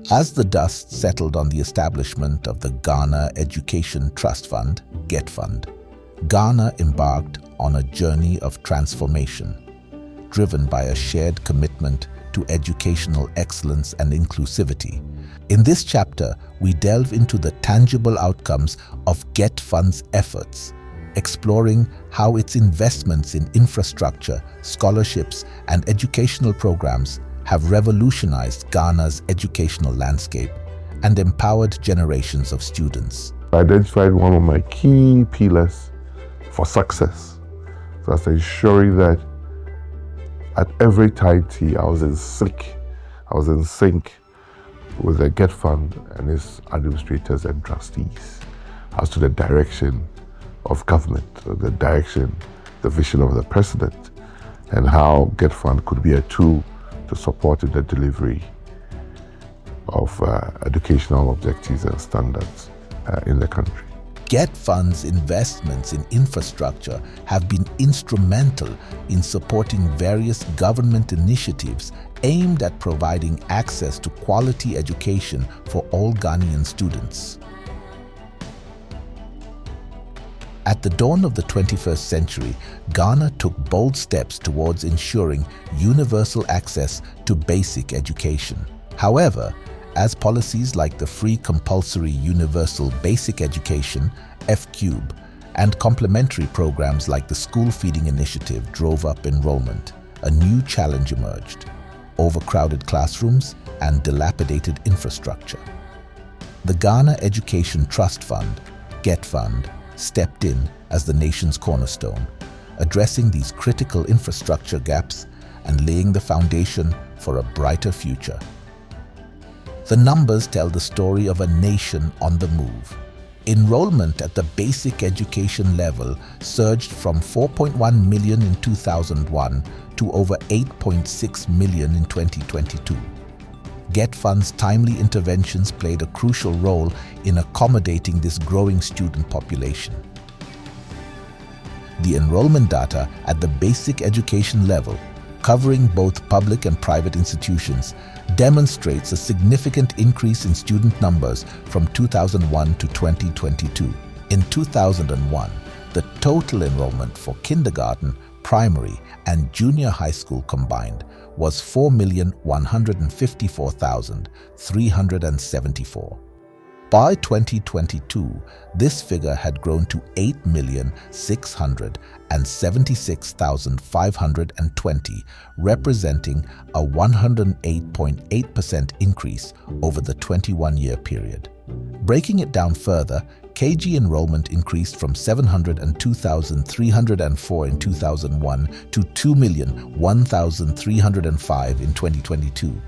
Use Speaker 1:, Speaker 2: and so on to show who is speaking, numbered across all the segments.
Speaker 1: As the dust settled on the establishment of the Ghana Education Trust Fund, Getfund, Ghana embarked on a journey of transformation, driven by a shared commitment to educational excellence and inclusivity. In this chapter, we delve into the tangible outcomes of Getfund's efforts, exploring how its investments in infrastructure, scholarships, and educational programs have revolutionized Ghana's educational landscape and empowered generations of students.
Speaker 2: I identified one of my key pillars for success. So that's ensuring that at every time I was in sync with the Getfund and its administrators and trustees as to the direction of government, the direction, the vision of the president, and how Getfund could be a tool to support the delivery of educational objectives and standards in the country.
Speaker 1: Getfund's investments in infrastructure have been instrumental in supporting various government initiatives aimed at providing access to quality education for all Ghanaian students. At the dawn of the 21st century, Ghana took bold steps towards ensuring universal access to basic education. However, as policies like the Free Compulsory Universal Basic Education, F-Cube, and complementary programs like the School Feeding Initiative drove up enrollment, a new challenge emerged: overcrowded classrooms and dilapidated infrastructure. The Ghana Education Trust Fund, Getfund, stepped in as the nation's cornerstone, addressing these critical infrastructure gaps and laying the foundation for a brighter future. The numbers tell the story of a nation on the move. Enrollment at the basic education level surged from 4.1 million in 2001 to over 8.6 million in 2022. Getfund's timely interventions played a crucial role in accommodating this growing student population. The enrollment data at the basic education level, covering both public and private institutions, demonstrates a significant increase in student numbers from 2001 to 2022. In 2001, the total enrollment for kindergarten, primary, and junior high school combined was 4,154,374. By 2022, this figure had grown to 8,676,520, representing a 108.8% increase over the 21-year period. Breaking it down further, KG enrollment increased from 702,304 in 2001 to 2,001,305 in 2022.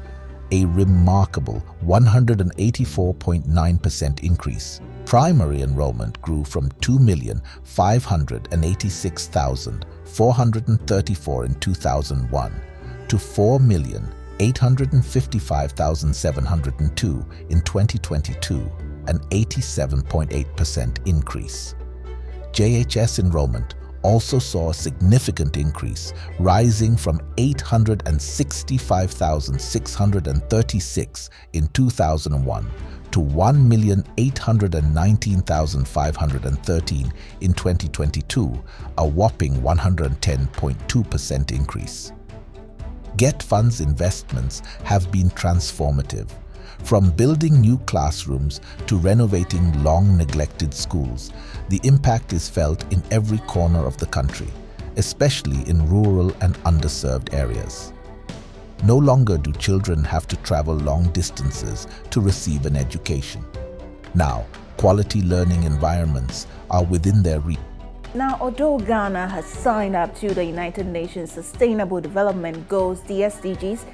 Speaker 1: A remarkable 184.9% increase. Primary enrollment grew from 2,586,434 in 2001 to 4,855,702 in 2022, an 87.8% increase. JHS enrollment also saw a significant increase, rising from 865,636 in 2001 to 1,819,513 in 2022, a whopping 110.2% increase. Getfund's investments have been transformative. From building new classrooms to renovating long-neglected schools, the impact is felt in every corner of the country, especially in rural and underserved areas. No longer do children have to travel long distances to receive an education. Now, quality learning environments are within their reach.
Speaker 3: Now, although Ghana has signed up to the United Nations Sustainable Development Goals, the SDGs,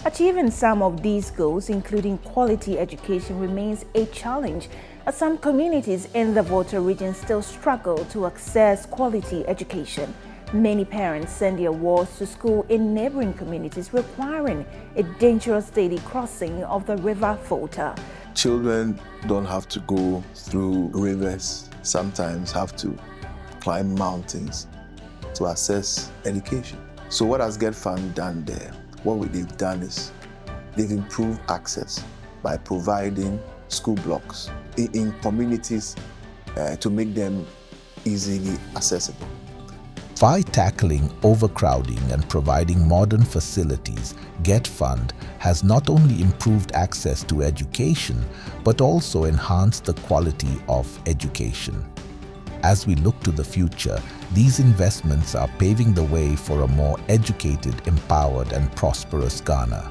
Speaker 3: achieving some of these goals, including quality education, remains a challenge, as some communities in the Volta region still struggle to access quality education. Many parents send their wards to school in neighboring communities, requiring a dangerous daily crossing of the River Volta.
Speaker 4: Children don't have to go through rivers, sometimes have to climb mountains to access education. So what has Getfund done there? What they've done is they've improved access by providing school blocks in communities to make them easily accessible.
Speaker 1: By tackling overcrowding and providing modern facilities, Getfund has not only improved access to education, but also enhanced the quality of education. As we look to the future, these investments are paving the way for a more educated, empowered, and prosperous Ghana.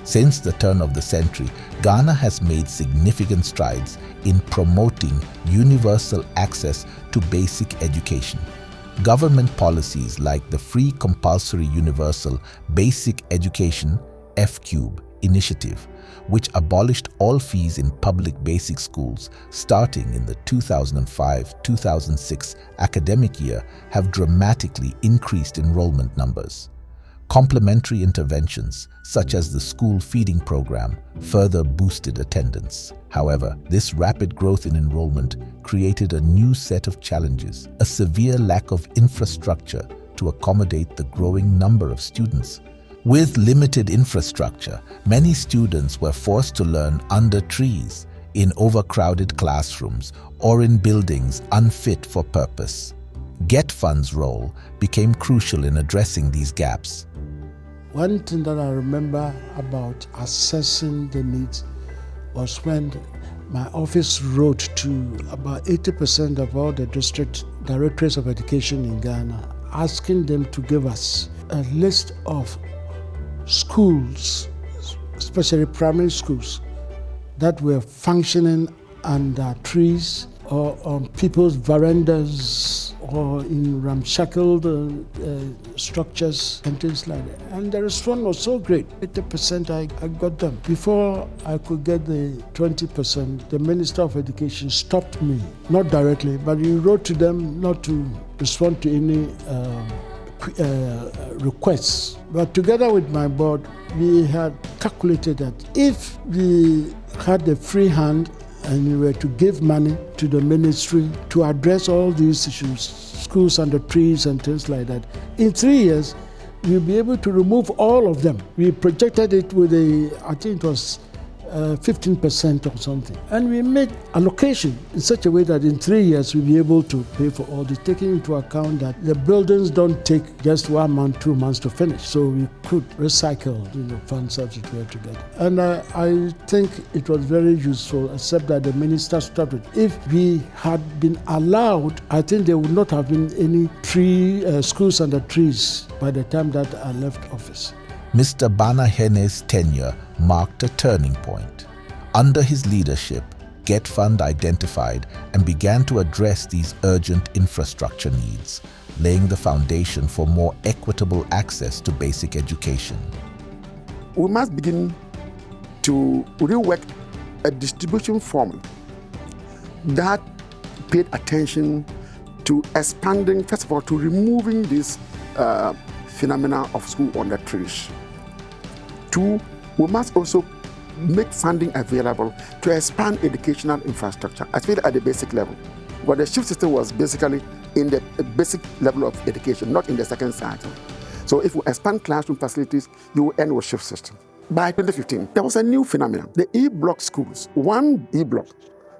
Speaker 1: Since the turn of the century, Ghana has made significant strides in promoting universal access to basic education. Government policies like the Free Compulsory Universal Basic Education (FCUBE) initiative, which abolished all fees in public basic schools starting in the 2005-2006 academic year, have dramatically increased enrollment numbers. Complementary interventions, such as the school feeding program, further boosted attendance. However, this rapid growth in enrollment created a new set of challenges: a severe lack of infrastructure to accommodate the growing number of students. With limited infrastructure, many students were forced to learn under trees, in overcrowded classrooms, or in buildings unfit for purpose. Getfund's role became crucial in addressing these gaps.
Speaker 5: One thing that I remember about assessing the needs was when my office wrote to about 80% of all the district directorates of education in Ghana, asking them to give us a list of schools, especially primary schools, that were functioning under trees or on people's verandas or in ramshackle structures and things like that. And the response was so great. 80% I got them. Before I could get the 20%, the Minister of Education stopped me, not directly, but he wrote to them not to respond to any requests. But together with my board, we had calculated that if we had the free hand and we were to give money to the ministry to address all these issues, schools under trees and things like that, in 3 years, we'll be able to remove all of them. We projected it with I think it was 15% or something. And we made allocation in such a way that in 3 years we'll be able to pay for all this, taking into account that the buildings don't take just 1 month, 2 months to finish. So we could recycle funds as it were together. And I think it was very useful, except that the minister stopped it. If we had been allowed, I think there would not have been any schools under trees by the time that I left office.
Speaker 1: Mr. Banahene's tenure marked a turning point. Under his leadership, Getfund identified and began to address these urgent infrastructure needs, laying the foundation for more equitable access to basic education.
Speaker 6: We must begin to rework a distribution formula that paid attention to expanding, first of all, to removing this phenomena of school under trees. 2, we must also make funding available to expand educational infrastructure, especially at the basic level. But the shift system was basically in the basic level of education, not in the second cycle. So if we expand classroom facilities, you will end with shift system. By 2015, there was a new phenomenon. The E-block schools, one E-block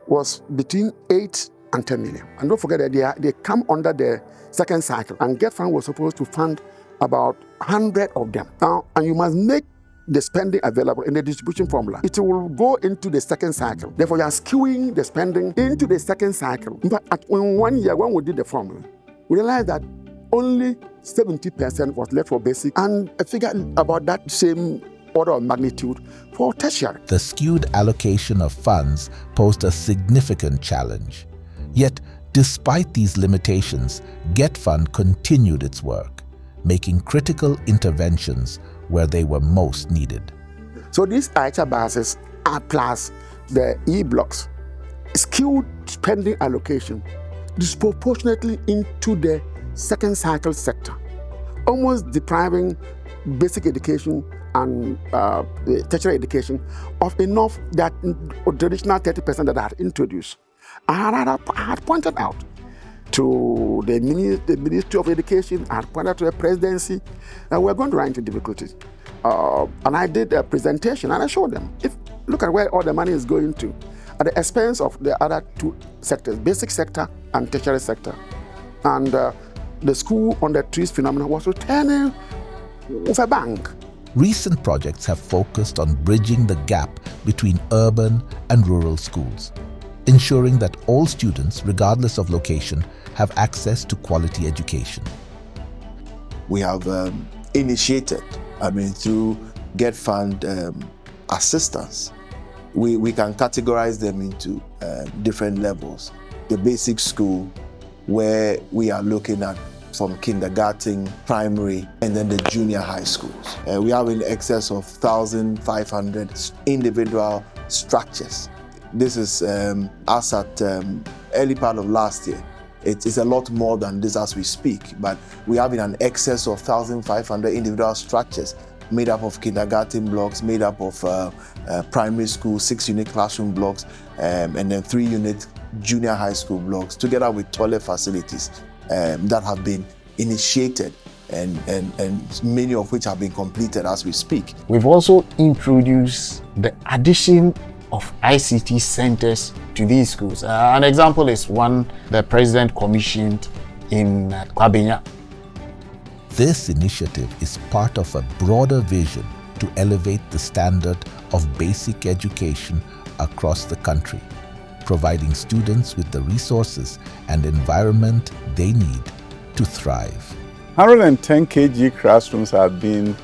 Speaker 6: was between 8 and 10 million. And don't forget that they come under the second cycle, and Getfund was supposed to fund about 100 of them. Now, and you must make the spending available in the distribution formula. It will go into the second cycle. Therefore, you are skewing the spending into the second cycle. But in 1 year, when we did the formula, we realized that only 70% was left for basic, and a figure about that same order of magnitude for tertiary.
Speaker 1: The skewed allocation of funds posed a significant challenge. Yet, despite these limitations, Getfund continued its work, making critical interventions where they were most needed.
Speaker 6: So these IHA bases plus the E-blocks skewed spending allocation disproportionately into the second cycle sector, almost depriving basic education and tertiary education of enough that traditional 30% that I had introduced. I had pointed out to the Ministry of Education, I had pointed to the presidency, and we're going to run into difficulties. And I did a presentation and I showed them, if look at where all the money is going to, at the expense of the other two sectors, basic sector and tertiary sector. And the school on the trees phenomenon was returning with a bang.
Speaker 1: Recent projects have focused on bridging the gap between urban and rural schools, ensuring that all students, regardless of location, have access to quality education.
Speaker 4: We have initiated, through Getfund assistance, we can categorize them into different levels. The basic school, where we are looking at from kindergarten, primary, and then the junior high schools. We have in excess of 1,500 individual structures. This is us at early part of last year. It's a lot more than this as we speak, but we have in an excess of 1,500 individual structures made up of kindergarten blocks, made up of primary school, 6-unit classroom blocks, and then 3-unit junior high school blocks, together with toilet facilities that have been initiated and many of which have been completed as we speak.
Speaker 7: We've also introduced the addition of ICT centers to these schools. An example is one the president commissioned in Kwabenya.
Speaker 1: This initiative is part of a broader vision to elevate the standard of basic education across the country, providing students with the resources and environment they need to thrive.
Speaker 8: 110 kg classrooms have been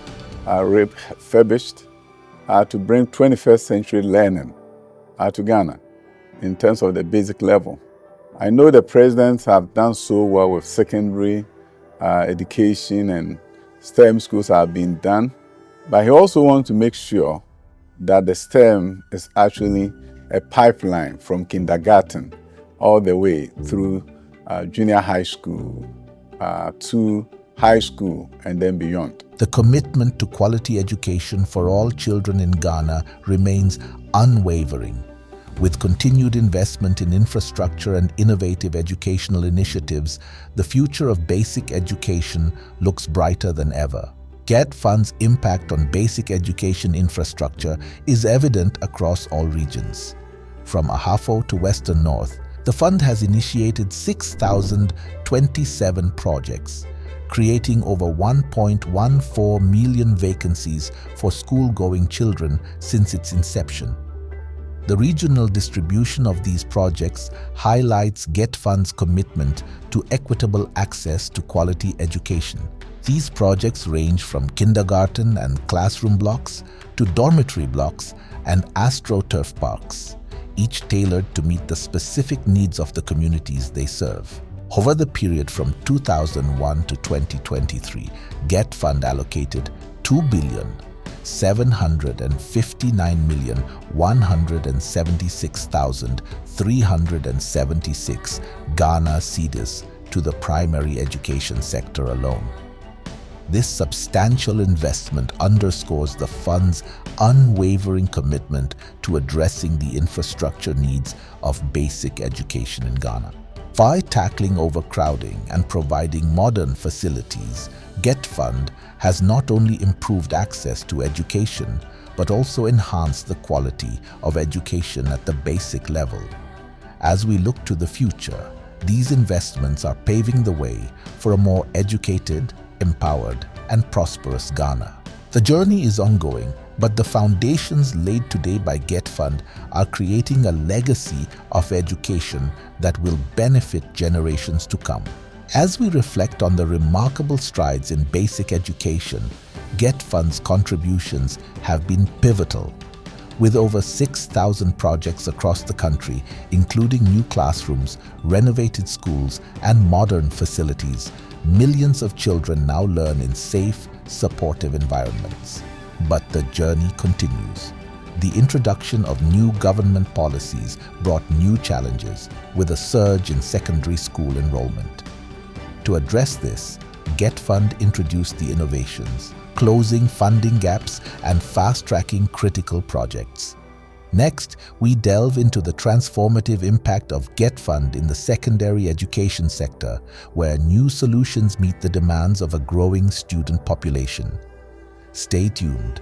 Speaker 8: refurbished to bring 21st century learning to Ghana in terms of the basic level. I know the presidents have done so well with secondary education, and STEM schools have been done, but he also wants to make sure that the STEM is actually a pipeline from kindergarten all the way through junior high school to high school and then beyond.
Speaker 1: The commitment to quality education for all children in Ghana remains unwavering. With continued investment in infrastructure and innovative educational initiatives, the future of basic education looks brighter than ever. Getfund's impact on basic education infrastructure is evident across all regions. From Ahafo to Western North, the fund has initiated 6,027 projects, creating over 1.14 million vacancies for school-going children since its inception. The regional distribution of these projects highlights Getfund's commitment to equitable access to quality education. These projects range from kindergarten and classroom blocks to dormitory blocks and AstroTurf parks, each tailored to meet the specific needs of the communities they serve. Over the period from 2001 to 2023, Getfund allocated 2,759,176,376 Ghana cedis to the primary education sector alone. This substantial investment underscores the fund's unwavering commitment to addressing the infrastructure needs of basic education in Ghana. By tackling overcrowding and providing modern facilities, Getfund has not only improved access to education, but also enhanced the quality of education at the basic level. As we look to the future, these investments are paving the way for a more educated, empowered, and prosperous Ghana. The journey is ongoing, but the foundations laid today by Getfund are creating a legacy of education that will benefit generations to come. As we reflect on the remarkable strides in basic education, Getfund's contributions have been pivotal. With over 6,000 projects across the country, including new classrooms, renovated schools, and modern facilities, millions of children now learn in safe, supportive environments. But the journey continues. The introduction of new government policies brought new challenges, with a surge in secondary school enrollment. To address this, Getfund introduced the innovations, closing funding gaps and fast-tracking critical projects. Next, we delve into the transformative impact of Getfund in the secondary education sector, where new solutions meet the demands of a growing student population. Stay tuned.